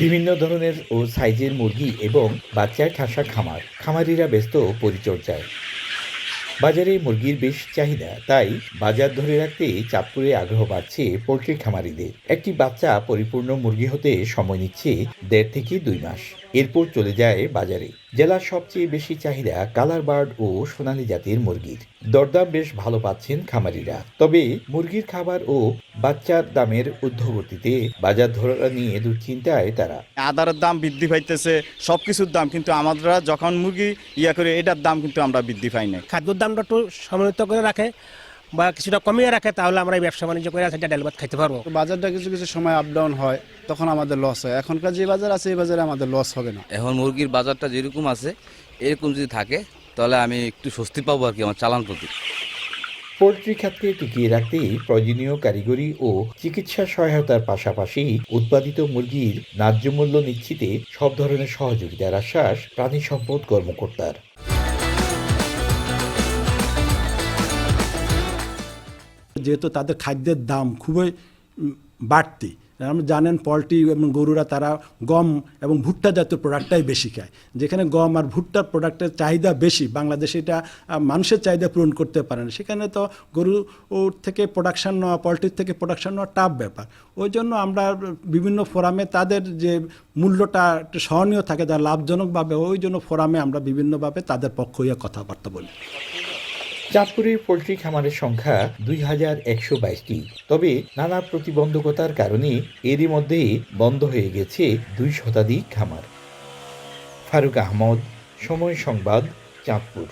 বিভিন্ন ধরনের ও সাইজের মুরগি এবং বাচ্চার ঠাসা খামারিরা ব্যস্ত পরিচর্যায়। বাজারে মুরগির বেশ চাহিদা, তাই বাজার ধরে রাখতে চাঁদপুরে আগ্রহ বাড়ছে পোল্ট্রি খামারিদের। একটি বাচ্চা পরিপূর্ণ মুরগি হতে সময় নিচ্ছে ১.৫ থেকে ২ মাস, এরপর চলে যায় বাজারে। জেলার সবচেয়ে বেশি চাহিদা কালার বার্ড ও সোনালী জাতের মুরগির। দরদাম বেশ ভালো পাচ্ছেন খামারিরা। তবে মুরগির খাবার ও বাচ্চার দামের ঊর্ধ্বগতিতে বাজার ধরা নিয়ে দুশ্চিন্তায় তারা। আদারের দাম বৃদ্ধি পাইতেছে, সবকিছুর দাম, কিন্তু আমরা যখন মুরগি করে এটার দাম কিন্তু আমরা বৃদ্ধি পাই না। খাদ্যর দামটা একটু সমন্বিত করে রাখে বা কিছুটা কমিয়ে রাখে, তাহলে আমরা এই ব্যবসা বাণিজ্য করে সেটা ডাল ভাত খাইতে পারবো। বাজারটা কিছু কিছু সময় আপ ডাউন হয়, তখন আমাদের লস হয়। এখনকার যে বাজার আছে এই বাজারে আমাদের লস হবে না। এখন মুরগির বাজারটা যেরকম আছে এরকম যদি থাকে তাহলে আমি একটু স্বস্তি পাবো আর কি আমার চালান প্রতি। পোল্ট্রি খাতকে টিকিয়ে রাখতে প্রয়োজনীয় কারিগরি ও চিকিৎসা সহায়তার পাশাপাশি উৎপাদিত মুরগির ন্যায্য মূল্য নিশ্চিতে সব ধরনের সহযোগিতার আশ্বাস প্রাণী সম্পদ কর্মকর্তার। যেহেতু তাদের খাদ্যের দাম খুবই বাড়তি, আপনি জানেন পোলট্রি এবং গরুরা তারা গম এবং ভুট্টা জাতীয় প্রোডাক্টটাই বেশি খায়। যেখানে গম আর ভুট্টার প্রোডাক্টের চাহিদা বেশি, বাংলাদেশে এটা মানুষের চাহিদা পূরণ করতে পারে না। সেখানে তো গরু থেকে প্রোডাকশান নেওয়া, পোলট্রির থেকে প্রোডাকশান নেওয়া টাফ ব্যাপার। ওই জন্য আমরা বিভিন্ন ফোরামে তাদের যে মূল্যটা একটু সহনীয় থাকে, যা লাভজনকভাবে, ওই জন্য ফোরামে আমরা বিভিন্নভাবে তাদের পক্ষ হয়ে কথাবার্তা বলি। চাঁদপুরে পোল্ট্রি খামারের সংখ্যা ২,১২২টি। তবে নানা প্রতিবন্ধকতার কারণে এরই মধ্যে বন্ধ হয়ে গেছে ২ শতাধিক খামার। ফারুক আহমদ, সময় সংবাদ, চাঁদপুর।